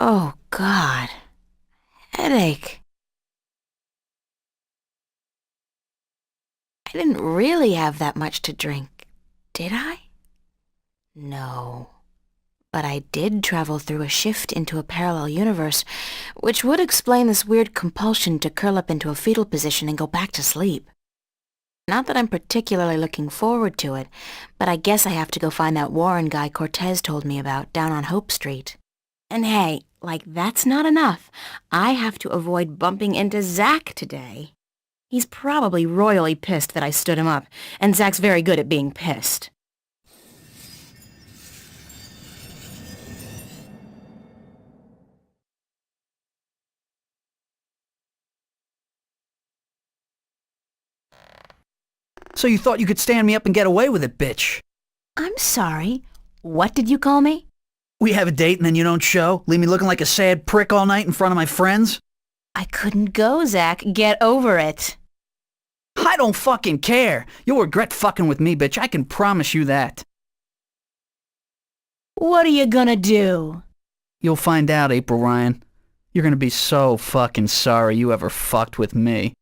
Oh, God. Headache. I didn't really have that much to drink, did I? No. But I did travel through a shift into a parallel universe, which would explain this weird compulsion to curl up into a fetal position and go back to sleep. Not that I'm particularly looking forward to it, but I guess I have to go find that Warren guy Cortez told me about down on Hope Street. And hey, like that's not enough. I have to avoid bumping into Zach today. He's probably royally pissed that I stood him up, and Zach's very good at being pissed. So you thought you could stand me up and get away with it, bitch. I'm sorry. What did you call me? We have a date and then you don't show? Leave me looking like a sad prick all night in front of my friends? I couldn't go, Zach. Get over it. I don't fucking care. You'll regret fucking with me, bitch. I can promise you that. What are you gonna do? You'll find out, April Ryan. You're gonna be so fucking sorry you ever fucked with me.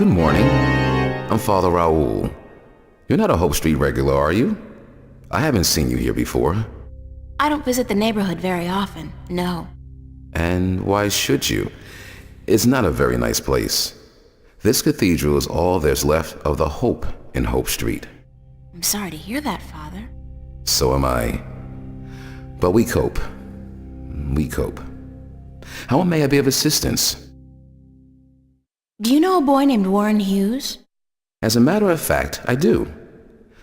Good morning. I'm Father Raoul. You're not a Hope Street regular, are you? I haven't seen you here before. I don't visit the neighborhood very often, no. And why should you? It's not a very nice place. This cathedral is all there's left of the hope in Hope Street. I'm sorry to hear that, Father. So am I. But we cope. We cope. How may I be of assistance? Do you know a boy named Uorren Hьюs? As a matter of fact, I do.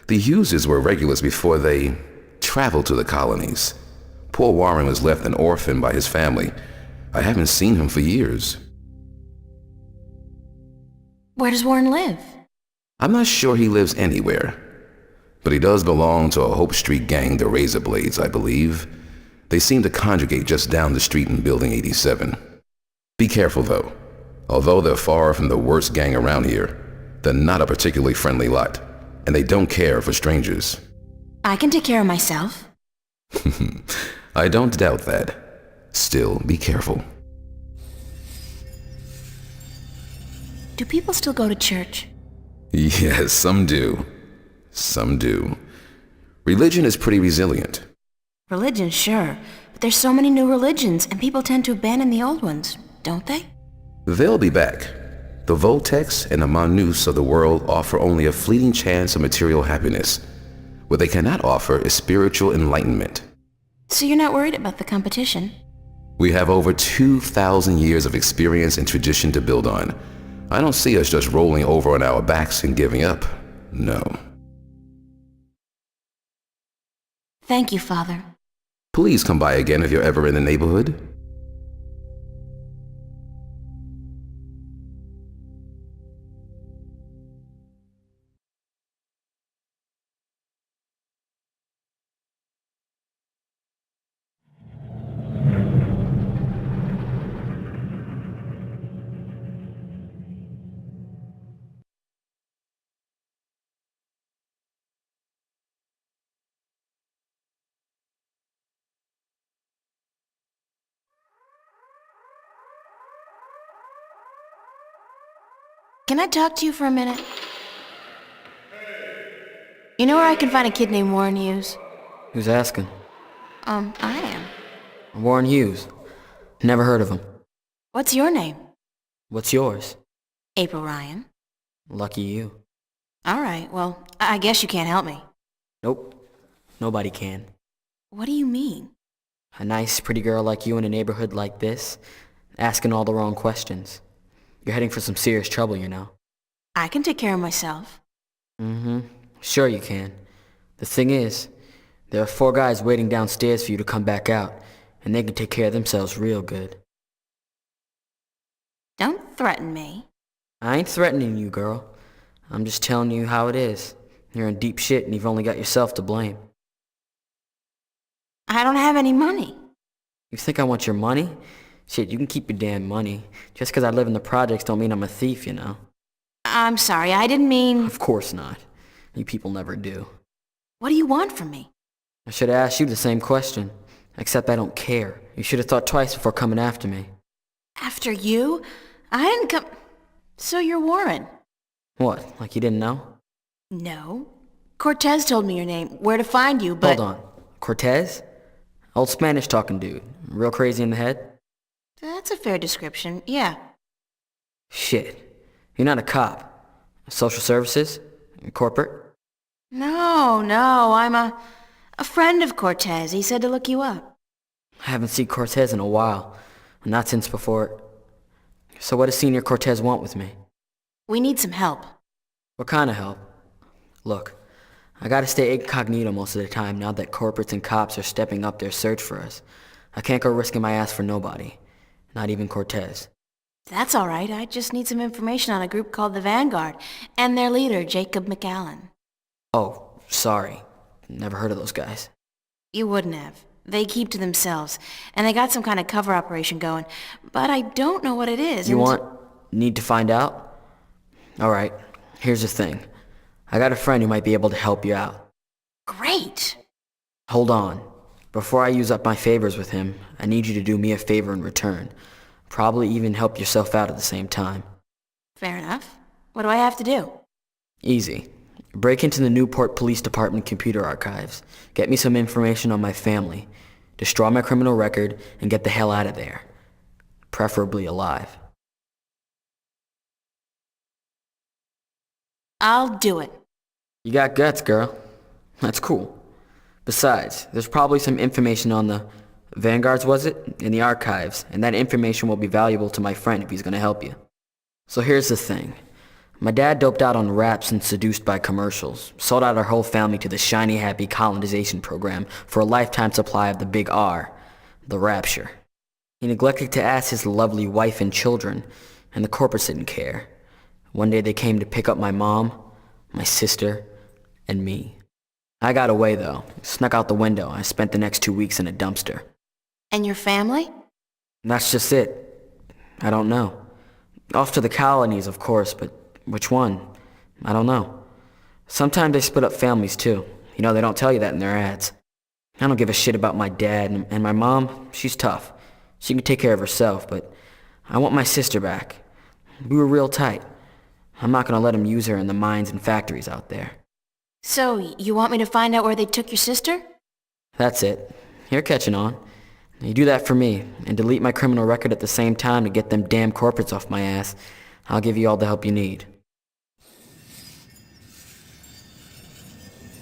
The Hugheses were regulars before they traveled to the colonies. Poor Warren was left an orphan by his family. I haven't seen him for years. Where does Warren live? I'm not sure he lives anywhere. But he does belong to a Hope Street gang, the Razor Blades, I believe. They seem to congregate just down the street in Building 87. Be careful, though. Although they're far from the worst gang around here, they're not a particularly friendly lot, and they don't care for strangers. I can take care of myself. I don't doubt that. Still, be careful. Do people still go to church? Yes, some do. Some do. Religion is pretty resilient. Religion, sure. But there's so many new religions, and people tend to abandon the old ones, don't they? They'll be back. The Voltex and the Manus of the world offer only a fleeting chance of material happiness. What they cannot offer is spiritual enlightenment. So you're not worried about the competition? We have over 2,000 years of experience and tradition to build on. I don't see us just rolling over on our backs and giving up. No. Thank you, Father. Please come by again if you're ever in the neighborhood. Can I talk to you for a minute? You know where I can find a kid named Warren Hughes? Who's asking? I am. Warren Hughes. Never heard of him. What's your name? What's yours? April Ryan. Lucky you. All right, well, I guess you can't help me. Nope. Nobody can. What do you mean? A nice, pretty girl like you in a neighborhood like this, asking all the wrong questions. You're heading for some serious trouble, you know. I can take care of myself. Mm-hmm. Sure you can. The thing is, there are 4 guys waiting downstairs for you to come back out, and they can take care of themselves real good. Don't threaten me. I ain't threatening you, girl. I'm just telling you how it is. You're in deep shit and you've only got yourself to blame. I don't have any money. You think I want your money? Shit, you can keep your damn money. Just 'cause I live in the projects don't mean I'm a thief, you know. I'm sorry, I didn't mean... Of course not. You people never do. What do you want from me? I should have asked you the same question. Except I don't care. You should have thought twice before coming after me. After you? I didn't come... So you're Warren? What, like you didn't know? No. Cortez told me your name, where to find you, but... Hold on. Cortez? Old Spanish-talking dude. Real crazy in the head? That's a fair description, yeah. Shit. You're not a cop. Social services? Corporate? No, I'm a friend of Cortez. He said to look you up. I haven't seen Cortez in a while. Not since before... So what does Senior Cortez want with me? We need some help. What kind of help? Look, I gotta stay incognito most of the time now that corporates and cops are stepping up their search for us. I can't go risking my ass for nobody. Not even Cortez. That's all right. I just need some information on a group called the Vanguard and their leader, Jacob McAllen. Oh, sorry. Never heard of those guys. You wouldn't have. They keep to themselves, and they got some kind of cover operation going, but I don't know what it is. Need to find out? Alright, here's the thing. I got a friend who might be able to help you out. Great! Hold on. Before I use up my favors with him, I need you to do me a favor in return. Probably even help yourself out at the same time. Fair enough. What do I have to do? Easy. Break into the Newport Police Department computer archives. Get me some information on my family. Destroy my criminal record and get the hell out of there. Preferably alive. I'll do it. You got guts, girl. That's cool. Besides, there's probably some information on the Vanguards, was it? In the archives, and that information will be valuable to my friend if he's gonna help you. So here's the thing. My dad doped out on raps and seduced by commercials, sold out our whole family to the shiny happy colonization program for a lifetime supply of the big R, the rapture. He neglected to ask his lovely wife and children, and the corporates didn't care. One day they came to pick up my mom, my sister, and me. I got away though, snuck out the window. I spent the next 2 weeks in a dumpster. And your family? That's just it. I don't know. Off to the colonies, of course, but which one? I don't know. Sometimes they split up families too. You know, they don't tell you that in their ads. I don't give a shit about my dad, and my mom, she's tough. She can take care of herself, but I want my sister back. We were real tight. I'm not gonna let them use her in the mines and factories out there. So, you want me to find out where they took your sister? That's it. You're catching on. You do that for me, and delete my criminal record at the same time to get them damn corporates off my ass. I'll give you all the help you need.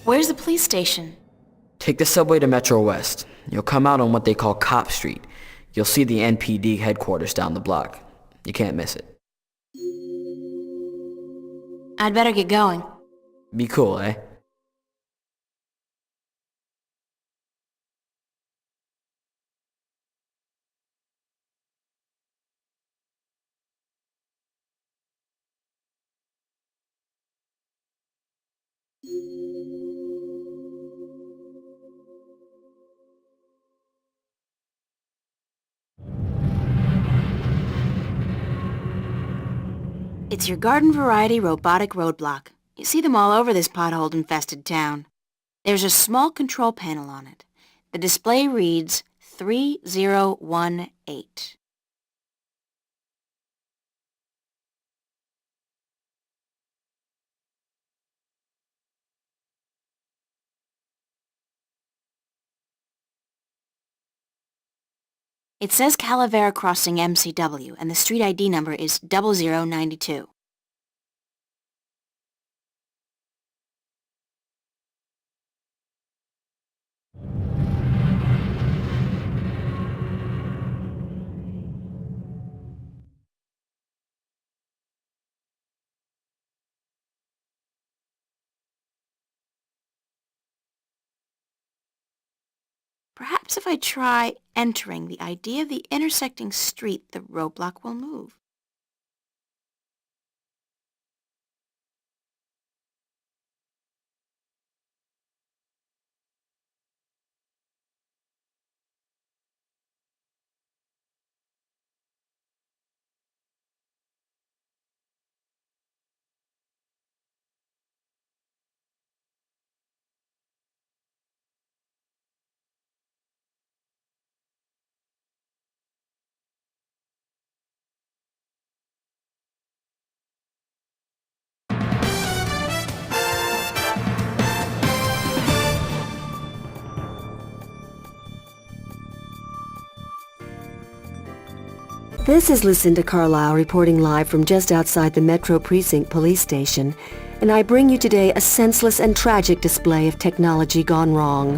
Where's the police station? Take the subway to Metro West. You'll come out on what they call Cop Street. You'll see the NPD headquarters down the block. You can't miss it. I'd better get going. Be cool, eh? It's your garden variety robotic roadblock. You see them all over this pothole-infested town. There's a small control panel on it. The display reads 3018. It says Calavera Crossing MCW, and the street ID number is 0092. Perhaps if I try entering the ID of the intersecting street, the roadblock will move. This is Lucinda Carlisle reporting live from just outside the Metro Precinct Police Station, and I bring you today a senseless and tragic display of technology gone wrong.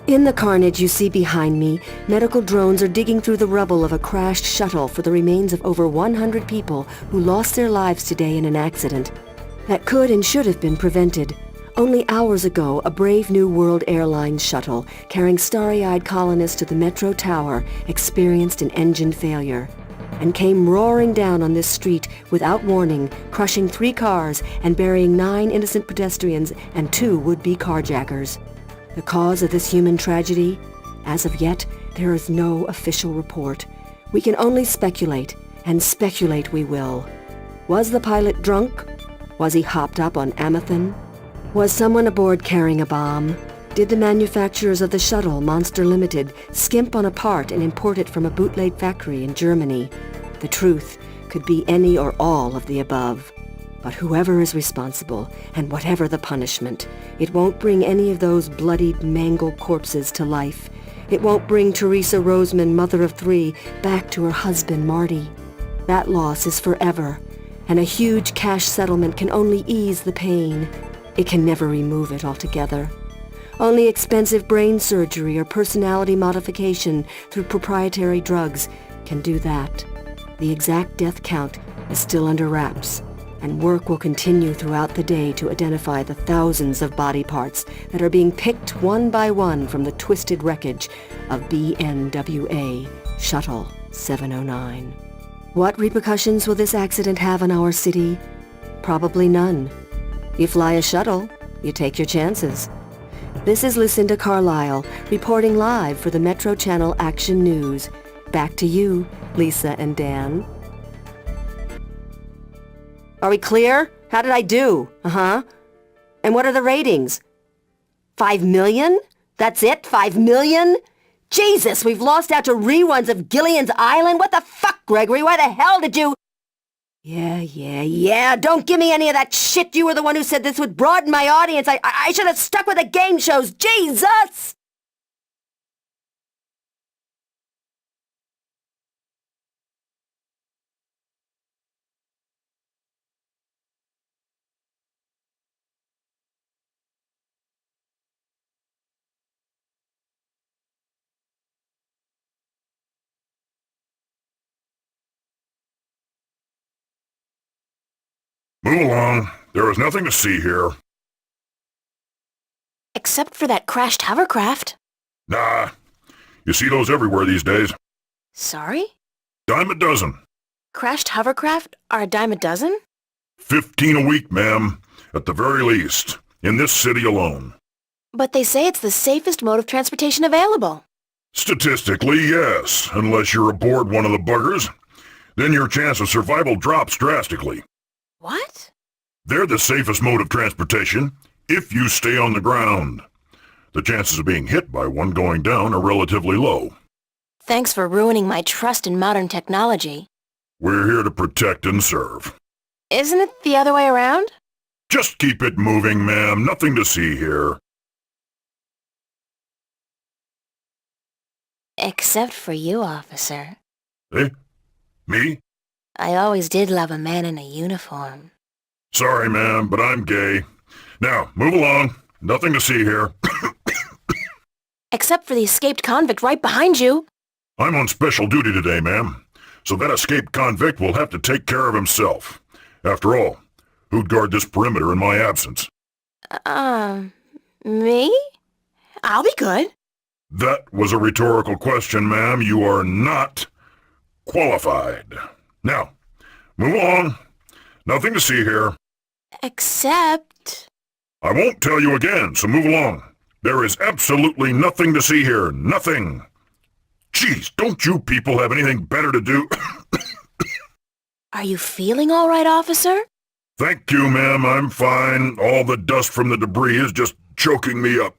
In the carnage you see behind me, medical drones are digging through the rubble of a crashed shuttle for the remains of over 100 people who lost their lives today in an accident that could and should have been prevented. Only hours ago, a brave New World Airlines shuttle carrying starry-eyed colonists to the Metro Tower experienced an engine failure and came roaring down on this street without warning, crushing 3 cars and burying 9 innocent pedestrians and 2 would-be carjackers. The cause of this human tragedy? As of yet, there is no official report. We can only speculate, and speculate we will. Was the pilot drunk? Was he hopped up on Amethyst? Was someone aboard carrying a bomb? Did the manufacturers of the shuttle, Monster Limited, skimp on a part and import it from a bootleg factory in Germany? The truth could be any or all of the above. But whoever is responsible, and whatever the punishment, it won't bring any of those bloodied, mangled corpses to life. It won't bring Teresa Roseman, mother of 3, back to her husband, Marty. That loss is forever, and a huge cash settlement can only ease the pain. It can never remove it altogether. Only expensive brain surgery or personality modification through proprietary drugs can do that. The exact death count is still under wraps, and work will continue throughout the day to identify the thousands of body parts that are being picked one by one from the twisted wreckage of BNWA Shuttle 709. What repercussions will this accident have on our city? Probably none. You fly a shuttle, you take your chances. This is Lucinda Carlisle, reporting live for the Metro Channel Action News. Back to you, Lisa and Dan. Are we clear? How did I do? Uh-huh. And what are the ratings? 5 million? That's it? 5 million? Jesus, we've lost out to reruns of Gillian's Island? What the fuck, Gregory? Why the hell did you... Yeah. Don't give me any of that shit. You were the one who said this would broaden my audience. I should have stuck with the game shows. Jesus! Move along. There is nothing to see here. Except for that crashed hovercraft. Nah. You see those everywhere these days. Sorry? Dime a dozen. Crashed hovercraft are a dime a dozen? 15 a week, ma'am. At the very least. in this city alone. But they say it's the safest mode of transportation available. Statistically, yes, unless you're aboard one of the buggers. Then your chance of survival drops drastically. What? They're the safest mode of transportation if you stay on the ground. The chances of being hit by one going down are relatively low. Thanks for ruining my trust in modern technology. We're here to protect and serve. Isn't it the other way around? Just keep it moving, ma'am. Nothing to see here. Except for you, officer. Eh? Me? I always did love a man in a uniform. Sorry, ma'am, but I'm gay. Now, move along. Nothing to see here. Except for the escaped convict right behind you. I'm on special duty today, ma'am. So that escaped convict will have to take care of himself. After all, who'd guard this perimeter in my absence? Me? I'll be good. That was a rhetorical question, ma'am. You are not qualified. Now, move along. Nothing to see here. Except... I won't tell you again, so move along. There is absolutely nothing to see here. Nothing. Jeez, don't you people have anything better to do? Are you feeling all right, officer? Thank you, ma'am. I'm fine. All the dust from the debris is just choking me up.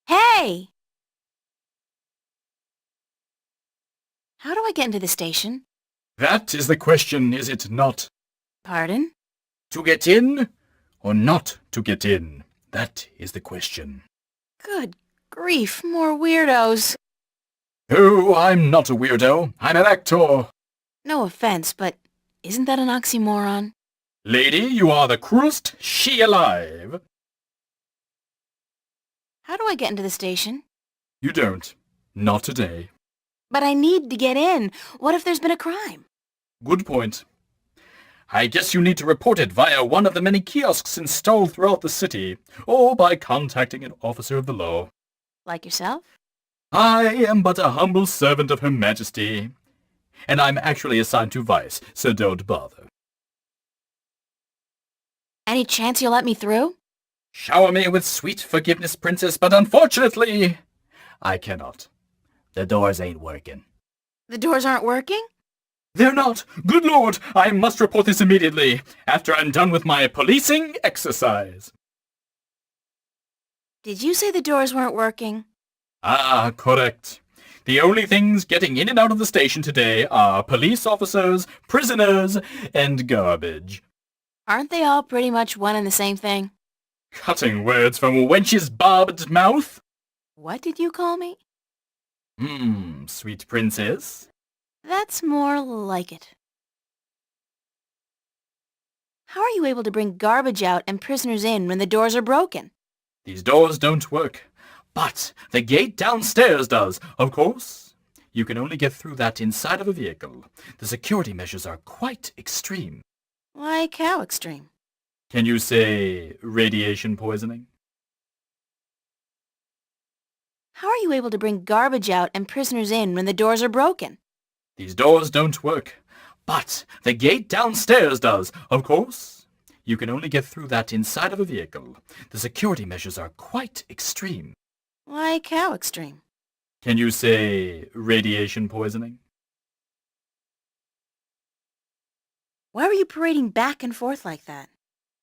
Hey! How do I get into the station? That is the question, is it not? Pardon? To get in or not to get in? That is the question. Good grief, more weirdos. Oh, I'm not a weirdo. I'm an actor. No offense, but isn't that an oxymoron? Lady, you are the cruelest she alive. How do I get into the station? You don't. Not today. But I need to get in. What if there's been a crime? Good point. I guess you need to report it via one of the many kiosks installed throughout the city, or by contacting an officer of the law. Like yourself? I am but a humble servant of Her Majesty, and I'm actually assigned to Vice, so don't bother. Any chance you'll let me through? Shower me with sweet forgiveness, Princess, but unfortunately, I cannot. The doors ain't working. The doors aren't working? They're not. Good Lord, I must report this immediately, after I'm done with my policing exercise. Did you say the doors weren't working? Ah, correct. The only things getting in and out of the station today are police officers, prisoners, and garbage. Aren't they all pretty much one and the same thing? Cutting words from a wench's barbed mouth? What did you call me? Sweet princess. That's more like it. How are you able to bring garbage out and prisoners in when the doors are broken? These doors don't work, but the gate downstairs does, of course. You can only get through that inside of a vehicle. The security measures are quite extreme. Like how extreme? Can you say radiation poisoning? How are you able to bring garbage out and prisoners in when the doors are broken? These doors don't work, but the gate downstairs does, of course. You can only get through that inside of a vehicle. The security measures are quite extreme. Like how extreme? Can you say radiation poisoning? Why were you parading back and forth like that?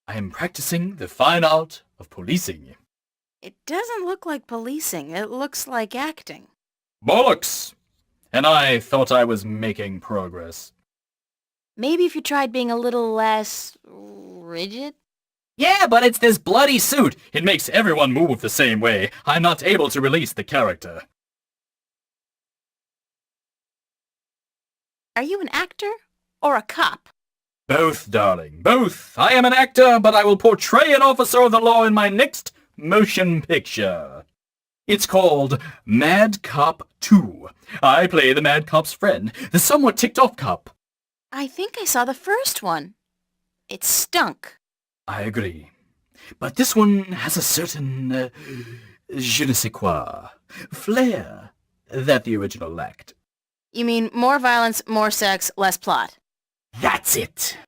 I am practicing the fine art of policing. It doesn't look like policing. It looks like acting. Bollocks! And I thought I was making progress. Maybe if you tried being a little less... rigid? Yeah, but it's this bloody suit. It makes everyone move the same way. I'm not able to release the character. Are you an actor or a cop? Both, darling, both. I am an actor, but I will portray an officer of the law in my next motion picture. It's called Mad Cop 2. I play the Mad Cop's friend, the somewhat ticked-off cop. I think I saw the first one. It stunk. I agree. But this one has a certain, je ne sais quoi, flair that the original lacked. You mean more violence, more sex, less plot? That's it!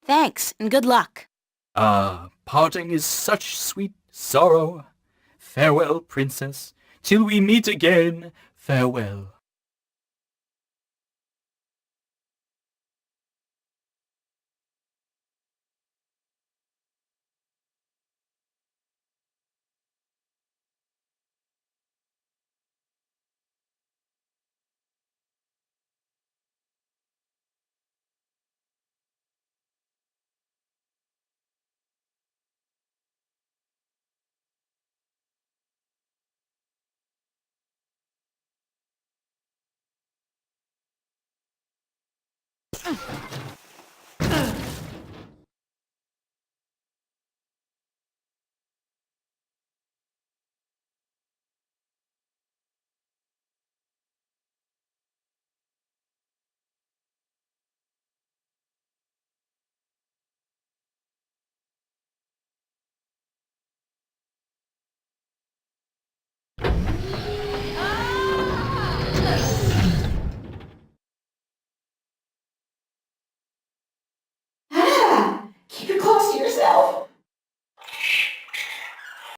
Thanks, and good luck. Parting is such sweet sorrow. Farewell, princess, till we meet again, farewell.